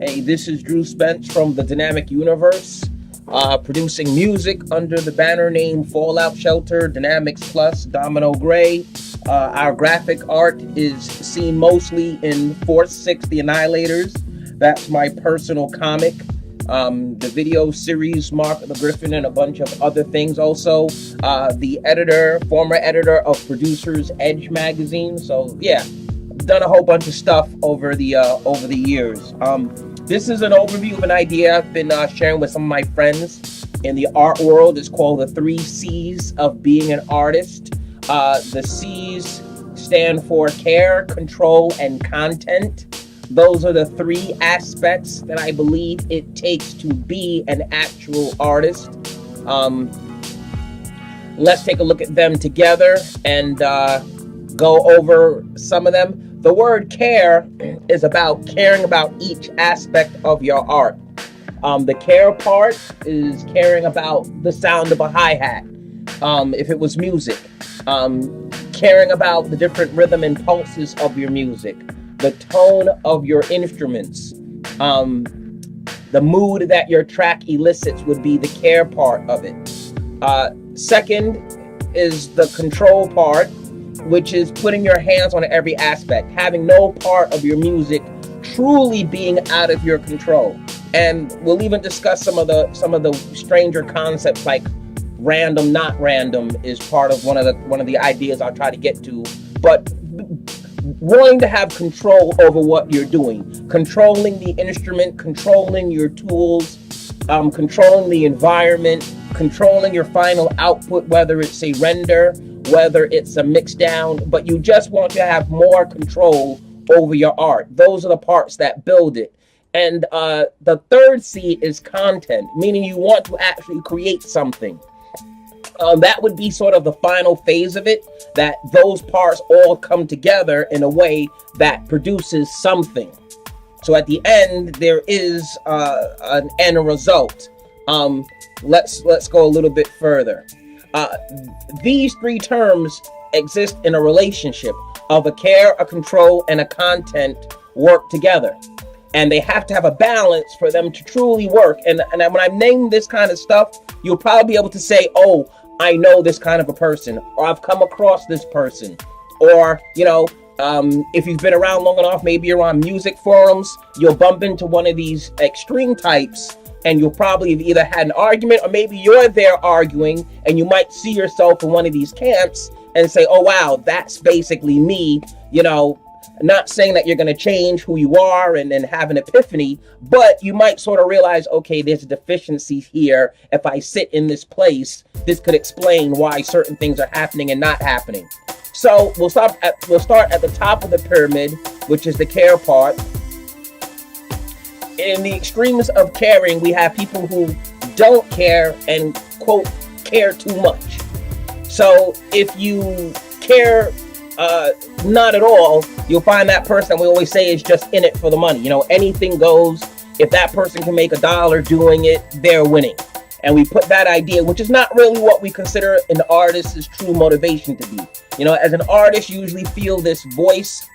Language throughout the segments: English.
Hey, this is Drew Spence from the Dynamic Universe, producing music under the banner name Fallout Shelter, Dynamics Plus, Domino Gray. Our graphic art is seen mostly in Force 6 The Annihilators. That's my personal comic. The video series Mark the Griffin and a bunch of other things also. The former editor of Producers Edge magazine. So yeah, done a whole bunch of stuff over the years. This is an overview of an idea I've been sharing with some of my friends in the art world. It's called the 3 C's of being an artist. The C's stand for care, control, and content. Those are the 3 aspects that I believe it takes to be an actual artist. Let's take a look at them together and go over some of them. The word care is about caring about each aspect of your art. The care part is caring about the sound of a hi-hat, if it was music. Caring about the different rhythm and pulses of your music. The tone of your instruments. The mood that your track elicits would be the care part of it. Second is the control part, which is putting your hands on every aspect, having no part of your music truly being out of your control. And we'll even discuss some of the stranger concepts like random, not random is part of one of the ideas I'll try to get to. But wanting to have control over what you're doing, controlling the instrument, controlling your tools, controlling the environment, controlling your final output, whether it's a render, whether it's a mix down, but you just want to have more control over your art. Those are the parts that build it. And the third C is content, meaning you want to actually create something. That would be sort of the final phase of it, that those parts all come together in a way that produces something. So at the end, there is an end result. Let's go a little bit further. These 3 terms exist in a relationship of a care, a control, and a content work together. And they have to have a balance for them to truly work. And when I name this kind of stuff, you'll probably be able to say, oh, I know this kind of a person, or I've come across this person, or, if you've been around long enough, maybe you're on music forums, you'll bump into one of these extreme types, and you'll probably have either had an argument, or maybe you're there arguing, and you might see yourself in one of these camps and say, oh, wow, that's basically me, Not saying that you're going to change who you are and have an epiphany, but you might sort of realize, okay, there's a deficiency here. If I sit in this place, this could explain why certain things are happening and not happening. So we'll start at the top of the pyramid, which is the care part. In the extremes of caring, we have people who don't care and, quote, care too much. So if you care not at all, you'll find that person we always say is just in it for the money. Anything goes. If that person can make $1 doing it, they're winning. And we put that idea, which is not really what we consider an artist's true motivation to be. As an artist, you usually feel this voice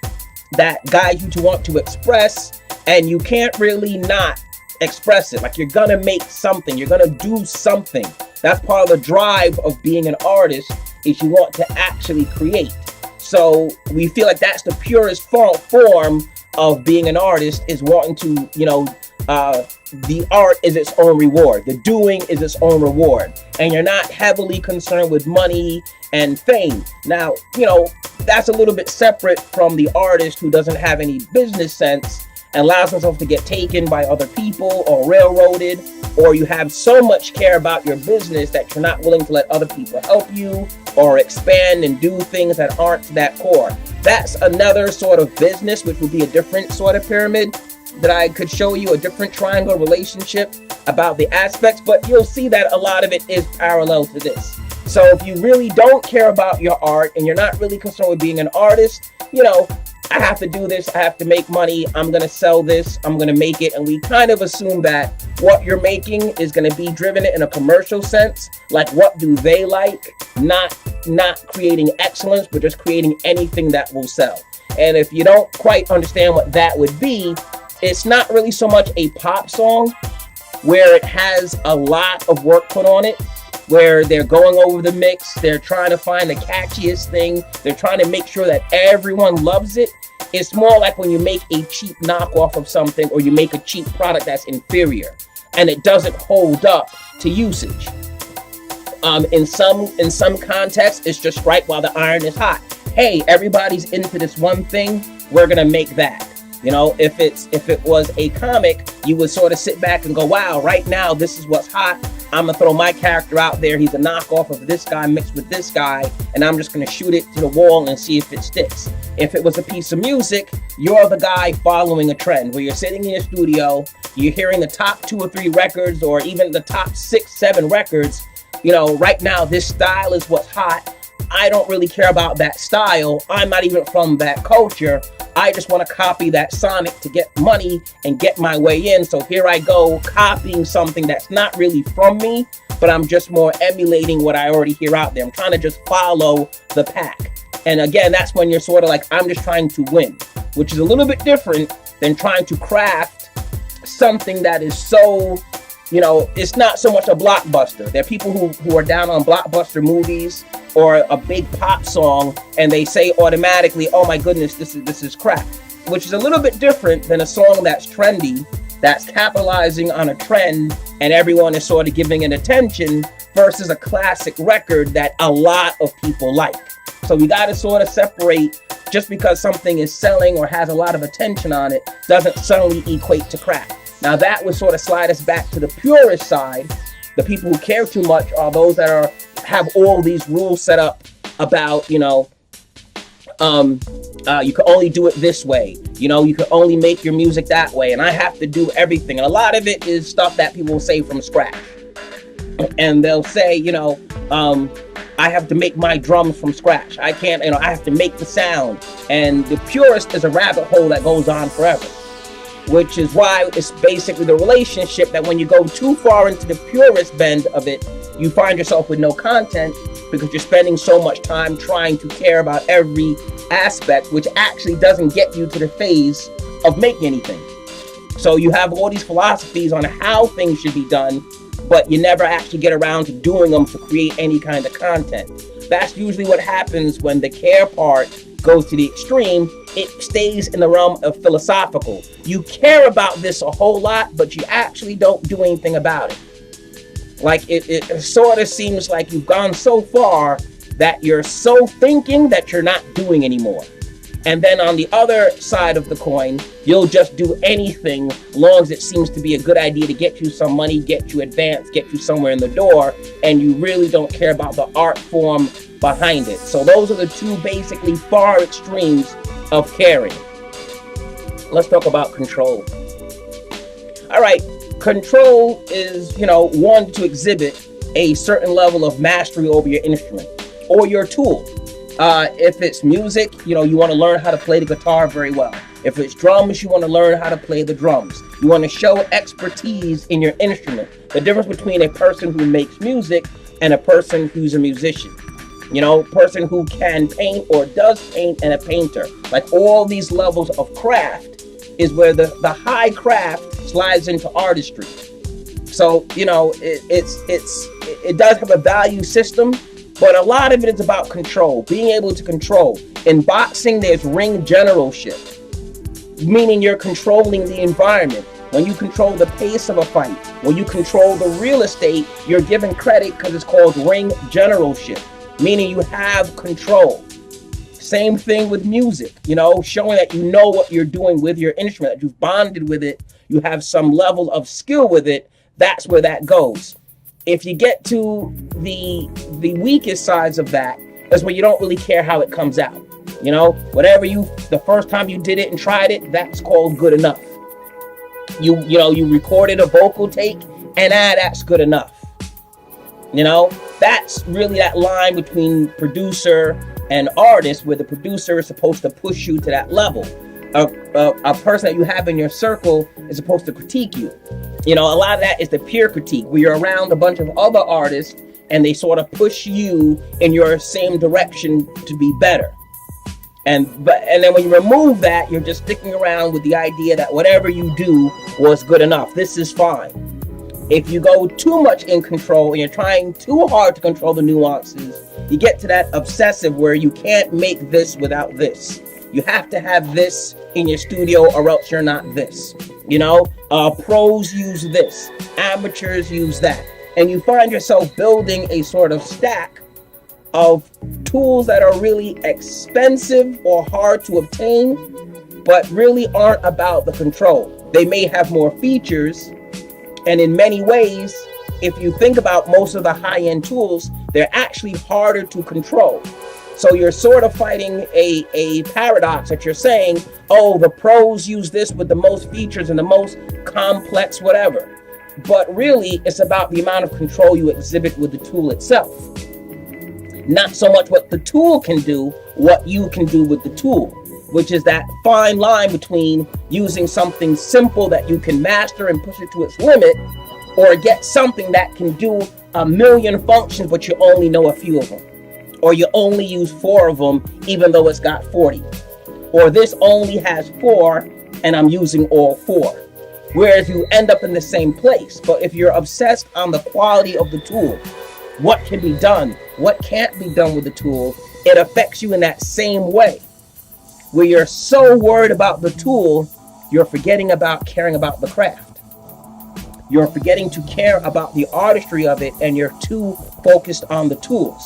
that guides you to want to express, and you can't really not express it. Like, you're gonna make something, you're gonna do something. That's part of the drive of being an artist, is you want to actually create. So we feel like that's the purest form of being an artist, is wanting to, the art is its own reward. The doing is its own reward. And you're not heavily concerned with money and fame. Now, that's a little bit separate from the artist who doesn't have any business sense and allows himself to get taken by other people or railroaded, or you have so much care about your business that you're not willing to let other people help you or expand and do things that aren't to that core. That's another sort of business, which would be a different sort of pyramid that I could show you, a different triangle relationship about the aspects, but you'll see that a lot of it is parallel to this. So if you really don't care about your art and you're not really concerned with being an artist, I have to do this, I have to make money, I'm going to sell this, I'm going to make it. And we kind of assume that what you're making is going to be driven in a commercial sense. Like, what do they like? Not creating excellence, but just creating anything that will sell. And if you don't quite understand what that would be, it's not really so much a pop song where it has a lot of work put on it, where they're going over the mix, they're trying to find the catchiest thing, they're trying to make sure that everyone loves it. It's more like when you make a cheap knockoff of something, or you make a cheap product that's inferior and it doesn't hold up to usage. In some contexts, it's just strike while the iron is hot. Hey, everybody's into this one thing, we're gonna make that. You know, if it was a comic, you would sort of sit back and go, wow, right now this is what's hot. I'm gonna throw my character out there. He's a knockoff of this guy mixed with this guy, and I'm just gonna shoot it to the wall and see if it sticks. If it was a piece of music, you're the guy following a trend where you're sitting in your studio, you're hearing the top 2 or 3 records, or even the top 6, 7 records. You know, right now this style is what's hot. I don't really care about that style. I'm not even from that culture. I just want to copy that sonic to get money and get my way in. So here I go, copying something that's not really from me, but I'm just more emulating what I already hear out there. I'm trying to just follow the pack. And again, that's when you're sort of like, I'm just trying to win, which is a little bit different than trying to craft something that is so, you know, it's not so much a blockbuster. There are people who are down on blockbuster movies or a big pop song, and they say automatically, oh my goodness, this is crap, which is a little bit different than a song that's trendy, that's capitalizing on a trend, and everyone is sort of giving it attention, versus a classic record that a lot of people like. So we got to sort of separate. Just because something is selling or has a lot of attention on it doesn't suddenly equate to crap. Now that would sort of slide us back to the purist side. The people who care too much are those that have all these rules set up about, you know, you can only do it this way. You know, you can only make your music that way, and I have to do everything. And a lot of it is stuff that people will say from scratch. And they'll say, you know, I have to make my drums from scratch. I can't, you know, I have to make the sound. And the purist is a rabbit hole that goes on forever, which is why it's basically the relationship that when you go too far into the purist bend of it, you find yourself with no content, because you're spending so much time trying to care about every aspect, which actually doesn't get you to the phase of making anything. So you have all these philosophies on how things should be done, but you never actually get around to doing them to create any kind of content. That's usually what happens when the care part goes to the extreme. It stays in the realm of philosophical. You care about this a whole lot, but you actually don't do anything about it. Like it sort of seems like you've gone so far that you're so thinking that you're not doing anymore. And then on the other side of the coin, you'll just do anything long as it seems to be a good idea to get you some money, get you advanced, get you somewhere in the door, and you really don't care about the art form behind it. So those are the two basically far extremes of caring. Let's talk about control. All right, control is, you know, one to exhibit a certain level of mastery over your instrument or your tool. If it's music, you know, you want to learn how to play the guitar very well. If it's drums, you want to learn how to play the drums. You want to show expertise in your instrument. The difference between a person who makes music and a person who's a musician. You know, person who can paint or does paint and a painter. Like all these levels of craft is where the high craft slides into artistry. So, you know, it does have a value system, but a lot of it is about control, being able to control. In boxing, there's ring generalship, meaning you're controlling the environment. When you control the pace of a fight, when you control the real estate, you're given credit because it's called ring generalship, meaning you have control. Same thing with music, you know, showing that you know what you're doing with your instrument, that you've bonded with it, you have some level of skill with it. That's where that goes. If you get to the weakest sides of that, that's where you don't really care how it comes out. You know, whatever the first time you did it and tried it, that's called good enough. You know, you recorded a vocal take, and that's good enough. You know, that's really that line between producer and artist, where the producer is supposed to push you to that level. A person that you have in your circle is supposed to critique you. You know, a lot of that is the peer critique, where you're around a bunch of other artists and they sort of push you in your same direction to be better. And then when you remove that, you're just sticking around with the idea that whatever you do was good enough. This is fine. If you go too much in control and you're trying too hard to control the nuances, you get to that obsessive where you can't make this without this. You have to have this in your studio or else you're not this. Pros use this, amateurs use that. And you find yourself building a sort of stack of tools that are really expensive or hard to obtain, but really aren't about the control. They may have more features, and in many ways, if you think about most of the high-end tools, they're actually harder to control. So you're sort of fighting a paradox that you're saying, oh, the pros use this with the most features and the most complex whatever. But really, it's about the amount of control you exhibit with the tool itself. Not so much what the tool can do, what you can do with the tool, which is that fine line between using something simple that you can master and push it to its limit, or get something that can do a million functions, but you only know a few of them. Or you only use 4 of them, even though it's got 40. Or this only has 4, and I'm using all 4. Whereas you end up in the same place. But if you're obsessed on the quality of the tool, what can be done, what can't be done with the tool, it affects you in that same way. Where you're so worried about the tool, you're forgetting about caring about the craft. You're forgetting to care about the artistry of it, and you're too focused on the tools.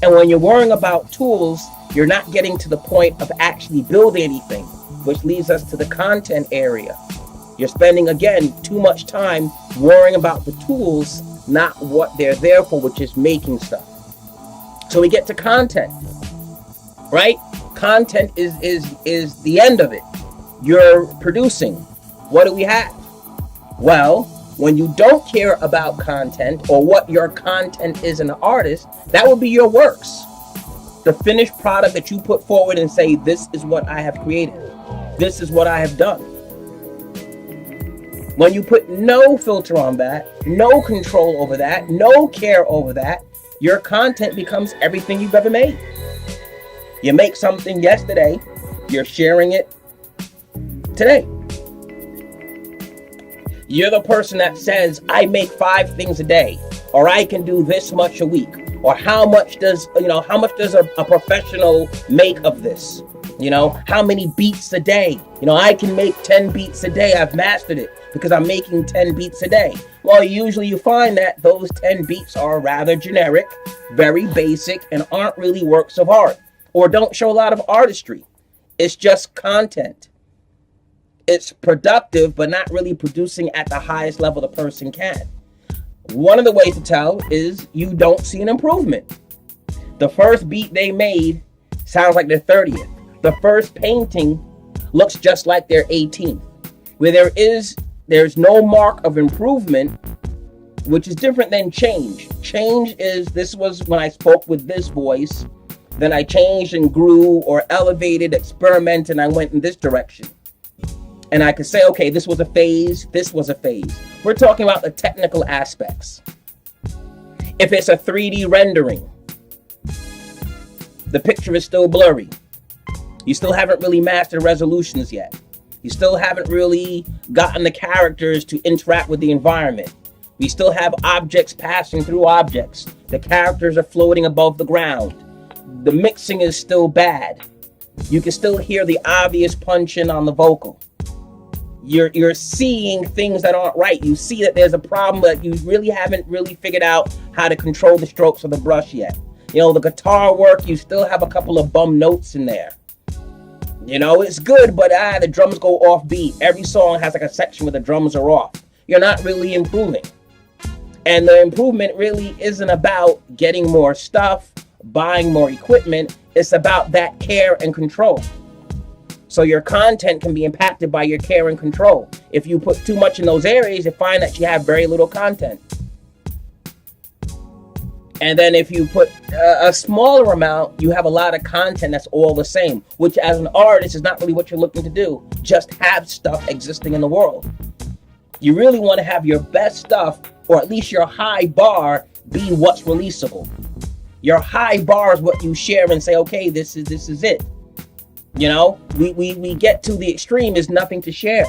And when you're worrying about tools, you're not getting to the point of actually building anything, which leads us to the content area. You're spending, again, too much time worrying about the tools, not what they're there for, which is making stuff. So we get to content, right? Content is the end of it. You're producing. What do we have? Well, when you don't care about content or what your content is in an artist, that would be your works. The finished product that you put forward and say, this is what I have created. This is what I have done. When you put no filter on that, no control over that, no care over that, your content becomes everything you've ever made. You make something yesterday, you're sharing it today. You're the person that says, I make 5 things a day, or I can do this much a week, or how much does a professional make of this? How many beats a day? I can make 10 beats a day. I've mastered it because I'm making 10 beats a day. Well, usually you find that those 10 beats are rather generic, very basic, and aren't really works of art, or don't show a lot of artistry. It's just content. It's productive, but not really producing at the highest level the person can. One of the ways to tell is you don't see an improvement. The first beat they made sounds like their 30th. The first painting looks just like their 18th. Where there's no mark of improvement, which is different than change. Change is, this was when I spoke with this voice, then I changed and grew or elevated, experimented, and I went in this direction. And I could say, okay, this was a phase, this was a phase. We're talking about the technical aspects. If it's a 3D rendering, the picture is still blurry. You still haven't really mastered resolutions yet. You still haven't really gotten the characters to interact with the environment. We still have objects passing through objects. The characters are floating above the ground. The mixing is still bad. You can still hear the obvious punch-in on the vocal. You're seeing things that aren't right. You see that there's a problem, but you really haven't really figured out how to control the strokes of the brush yet. The guitar work, you still have a couple of bum notes in there. It's good, but the drums go off beat. Every song has like a section where the drums are off. You're not really improving. And the improvement really isn't about getting more stuff, buying more equipment. It's about that care and control. So your content can be impacted by your care and control. If you put too much in those areas, you find that you have very little content. And then if you put a smaller amount, you have a lot of content that's all the same, which as an artist is not really what you're looking to do. Just have stuff existing in the world. You really want to have your best stuff, or at least your high bar, be what's releasable. Your high bar is what you share and say, okay, this is it. You know, we get to the extreme is nothing to share.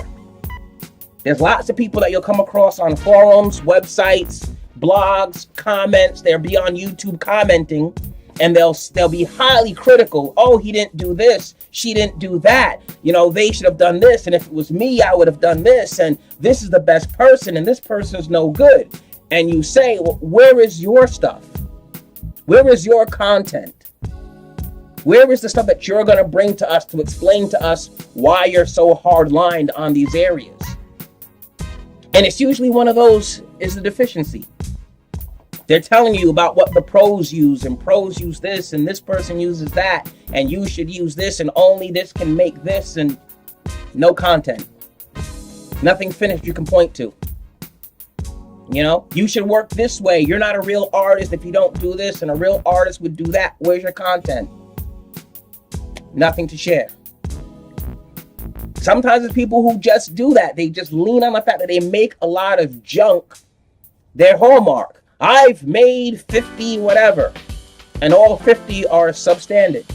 There's lots of people that you'll come across on forums, websites, blogs, comments. They'll be on YouTube commenting, and they'll be highly critical. Oh, he didn't do this. She didn't do that. You know, they should have done this. And if it was me, I would have done this. And this is the best person, and this person's no good. And you say, well, where is your stuff? Where is your content? Where is the stuff that you're going to bring to us to explain to us why you're so hard-lined on these areas? And it's usually one of those is the deficiency. They're telling you about what the pros use, and pros use this, and this person uses that, and you should use this, and only this can make this, and no content. Nothing finished you can point to. You know, you should work this way. You're not a real artist if you don't do this, and a real artist would do that. Where's your content? Nothing to share. Sometimes it's people who just do that. They just lean on the fact that they make a lot of junk their hallmark. I've made 50 whatever, and all 50 are substandard.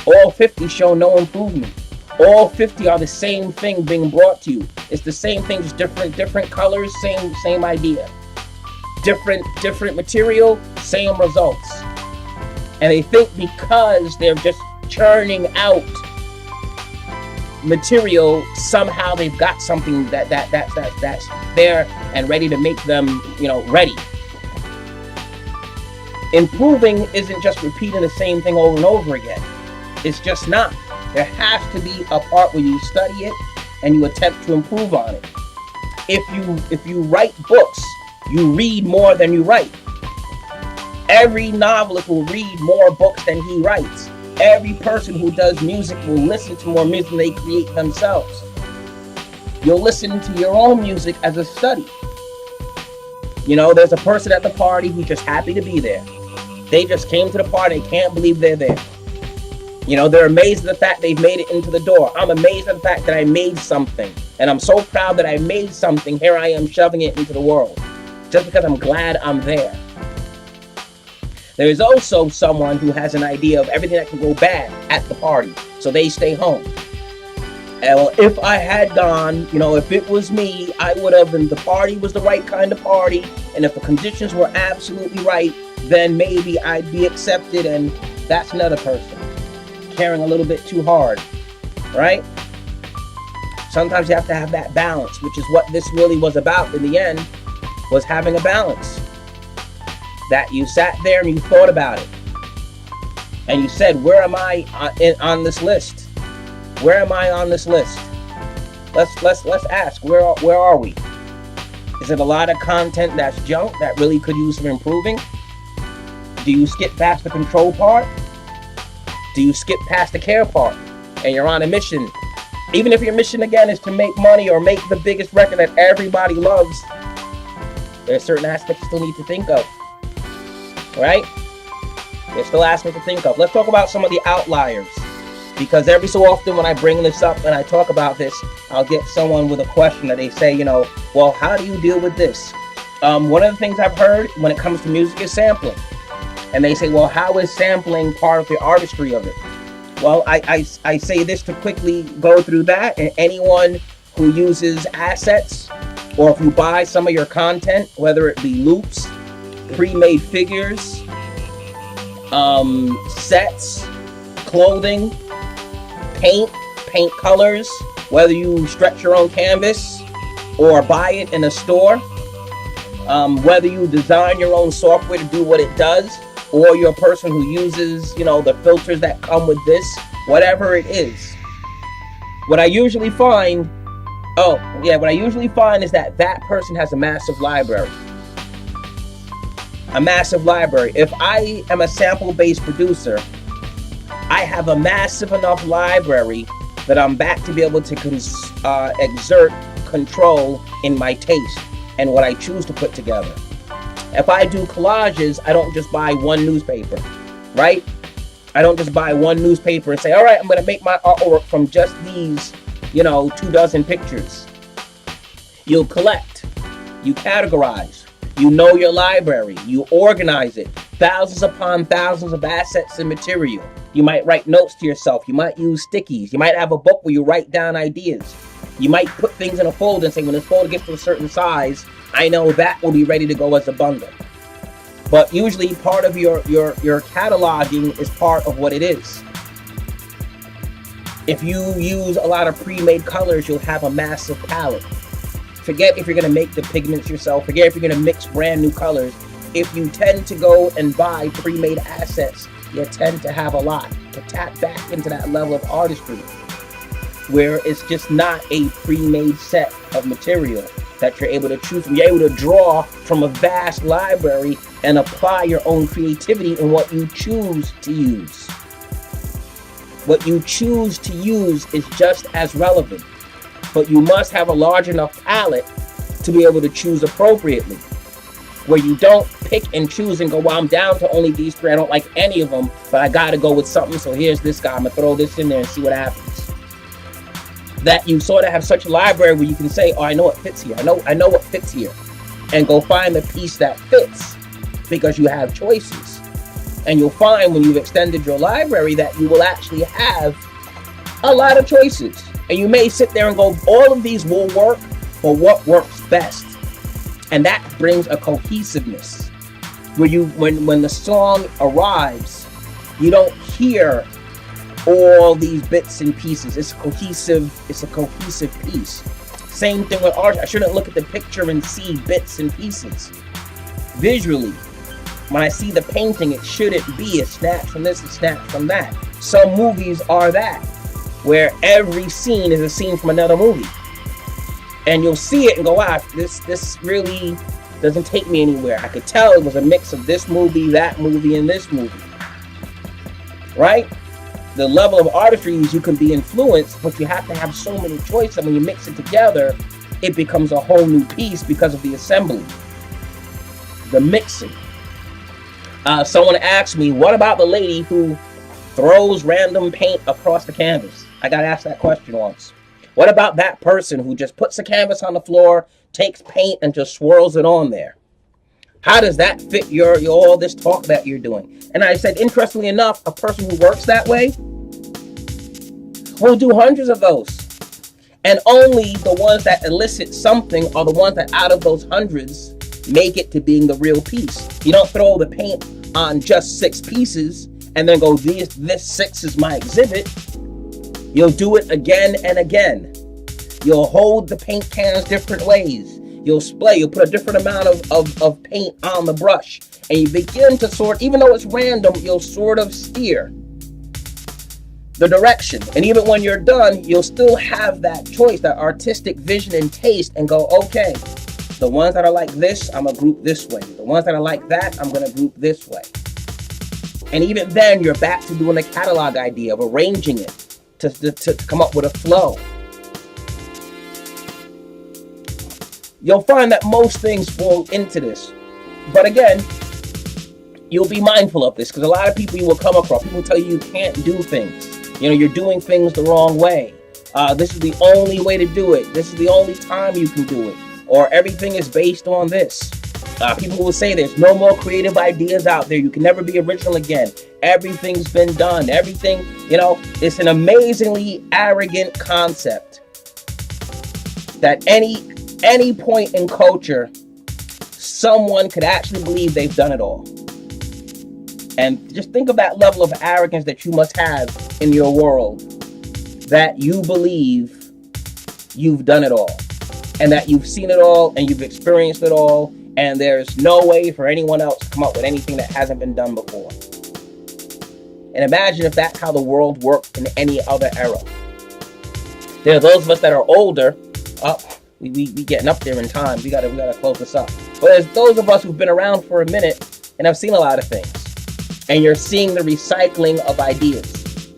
All 50 show no improvement. All 50 are the same thing being brought to you. It's the same thing, just different colors, same idea. Different material, same results. And they think because they're just churning out material, somehow they've got something that's there and ready to make them, you know, ready. Improving isn't just repeating the same thing over and over again. It's just not. There has to be a part where you study it and you attempt to improve on it. If you write books, you read more than you write. Every novelist will read more books than he writes. Every person who does music will listen to more music than they create themselves. You'll listen to your own music as a study. You know, there's a person at the party who's just happy to be there. They just came to the party and can't believe they're there. You know, they're amazed at the fact they've made it into the door. I'm amazed at the fact that I made something. And I'm so proud that I made something. Here I am shoving it into the world. Just because I'm glad I'm there. There is also someone who has an idea of everything that can go bad at the party. So they stay home. And well, if I had gone, you know, if it was me, I would have, and the party was the right kind of party. And if the conditions were absolutely right, then maybe I'd be accepted. And that's another person caring a little bit too hard, right? Sometimes you have to have that balance, which is what this really was about in the end, was having a balance. That you sat there and you thought about it. And you said, where am I on this list? Where am I on this list? Let's ask, where are we? Is it a lot of content that's junk that really could use some improving? Do you skip past the control part? Do you skip past the care part? And you're on a mission. Even if your mission again is to make money or make the biggest record that everybody loves, there's certain aspects you still need to think of. Right? There's still aspects to think of. Let's talk about some of the outliers. Because every so often when I bring this up and I talk about this, I'll get someone with a question that they say, you know, well, how do you deal with this? One of the things I've heard when it comes to music is sampling. And they say, well, how is sampling part of the artistry of it? Well, I say this to quickly go through that. And anyone who uses assets, or if you buy some of your content, whether it be loops, pre-made figures, sets, clothing, paint colors, whether you stretch your own canvas or buy it in a store, whether you design your own software to do what it does, or you're a person who uses, you know, the filters that come with this, whatever it is. What I usually find is that that person has a massive library. A massive library. If I am a sample-based producer, I have a massive enough library that I'm back to be able to exert control in my taste and what I choose to put together. If I do collages, I don't just buy one newspaper, right? I don't just buy one newspaper and say, all right, I'm going to make my artwork from just these, 24 pictures. You'll collect, you categorize, you know your library, you organize it, thousands upon thousands of assets and material. You might write notes to yourself. You might use stickies. You might have a book where you write down ideas. You might put things in a folder and say, when this folder gets to a certain size, I know that will be ready to go as a bundle. But usually part of your cataloging is part of what it is. If you use a lot of pre-made colors, you'll have a massive palette. Forget if you're going to make the pigments yourself. Forget if you're going to mix brand new colors. If you tend to go and buy pre-made assets, you tend to have a lot. To tap back into that level of artistry, where it's just not a pre-made set of material that you're able to choose from. You're able to draw from a vast library and apply your own creativity in what you choose to use. What you choose to use is just as relevant, but you must have a large enough palette to be able to choose appropriately, where you don't pick and choose and go, well, I'm down to only these three. I don't like any of them, but I got to go with something. So here's this guy. I'm going to throw this in there and see what happens. That you sort of have such a library where you can say, oh, I know what fits here. I know what fits here. And go find the piece that fits, because you have choices. And you'll find when you've extended your library that you will actually have a lot of choices. And you may sit there and go, all of these will work, but what works best? And that brings a cohesiveness where when the song arrives, you don't hear all these bits and pieces. It's a cohesive piece. Same thing with art. I shouldn't look at the picture and see bits and pieces. Visually, when I see the painting, it shouldn't be a snatch from this, a snatch from that. Some movies are that, where every scene is a scene from another movie. And you'll see it and go, wow, this really doesn't take me anywhere. I could tell it was a mix of this movie, that movie, and this movie. Right? The level of artistry is you can be influenced, but you have to have so many choices. And when you mix it together, it becomes a whole new piece because of the assembly, the mixing. Someone asked me, what about the lady who throws random paint across the canvas? I got asked that question once. What about that person who just puts the canvas on the floor, takes paint, and just swirls it on there? How does that fit your all this talk that you're doing? And I said, interestingly enough, a person who works that way will do hundreds of those. And only the ones that elicit something are the ones that out of those hundreds make it to being the real piece. You don't throw the paint on just 6 pieces and then go, this 6 is my exhibit. You'll do it again and again. You'll hold the paint cans different ways. You'll splay. You'll put a different amount of paint on the brush. And you begin to sort, even though it's random, you'll sort of steer the direction. And even when you're done, you'll still have that choice, that artistic vision and taste, and go, okay, the ones that are like this, I'm going to group this way. The ones that are like that, I'm going to group this way. And even then, you're back to doing the catalog idea of arranging it to come up with a flow. You'll find that most things fall into this. But again, you'll be mindful of this, because a lot of people you will come across, people tell you can't do things. You know, you're doing things the wrong way. This is the only way to do it. This is the only time you can do it. Or everything is based on this. People will say there's no more creative ideas out there. You can never be original again. Everything's been done. Everything, it's an amazingly arrogant concept that any point in culture, someone could actually believe they've done it all. And just think of that level of arrogance that you must have in your world, that you believe you've done it all, and that you've seen it all, and you've experienced it all, and there's no way for anyone else to come up with anything that hasn't been done before. And imagine if that's how the world worked in any other era. There are those of us that are older. We getting up there in time. We gotta close this up. But there's those of us who've been around for a minute and have seen a lot of things. And you're seeing the recycling of ideas,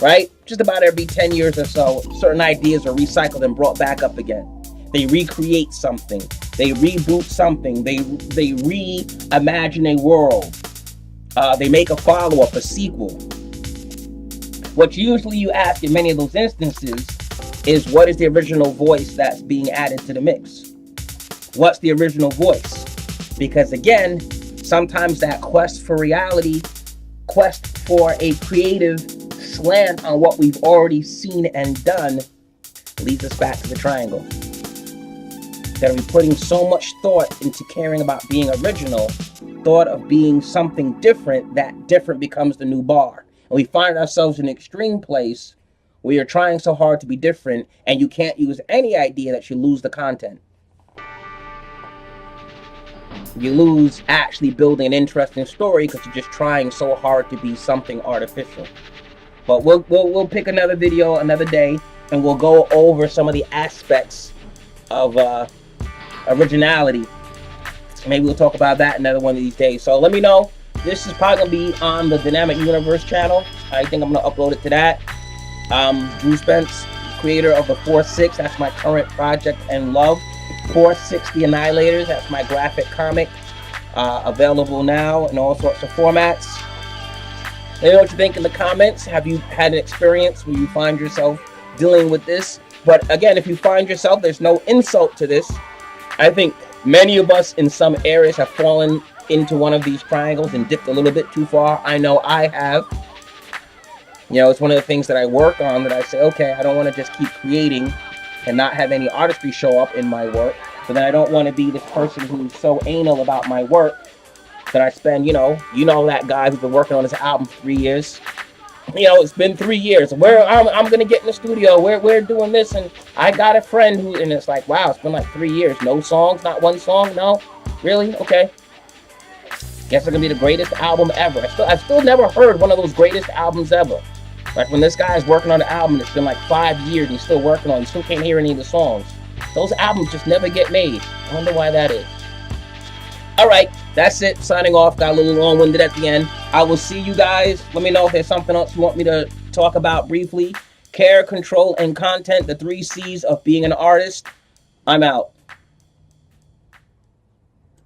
right? Just about every 10 years or so, certain ideas are recycled and brought back up again. They recreate something. They reboot something. They reimagine a world. They make a follow-up, a sequel. What usually you ask in many of those instances is, what is the original voice that's being added to the mix? What's the original voice? Because again, sometimes that quest for reality, quest for a creative slant on what we've already seen and done, leads us back to the triangle. That we're putting so much thought into caring about being original, thought of being something different, that different becomes the new bar. And we find ourselves in an extreme place where you're trying so hard to be different and you can't use any idea that you lose the content. You lose actually building an interesting story because you're just trying so hard to be something artificial. But we'll pick another video another day and we'll go over some of the aspects of originality. Maybe we'll talk about that another one of these days. So let me know. This is probably going to be on the Dynamic Universe channel. I think I'm going to upload it to that. Drew Spence, creator of the 4-6. That's my current project and love. 4-6 The Annihilators. That's my graphic comic. Available now in all sorts of formats. Let me know what you think in the comments. Have you had an experience where you find yourself dealing with this? But again, if you find yourself, there's no insult to this. I think many of us in some areas have fallen into one of these triangles and dipped a little bit too far. I know I have. You know, it's one of the things that I work on, that I say, okay, I don't want to just keep creating and not have any artistry show up in my work. But then I don't want to be this person who's so anal about my work that I spend, you know that guy who's been working on his album for 3 years. You know, it's been 3 years. I'm gonna get in the studio. We're doing this, and I got a friend who, and it's like, wow, it's been like 3 years. No songs, not one song. No, really? Okay. Guess it's gonna be the greatest album ever. I've still never heard one of those greatest albums ever. Like when this guy is working on the album, it's been like 5 years, and he's still working on it. You still can't hear any of the songs. Those albums just never get made. I wonder why that is. All right, that's it. Signing off. Got a little long-winded at the end. I will see you guys. Let me know if there's something else you want me to talk about briefly. Care, control, and content. The 3 C's of being an artist. I'm out.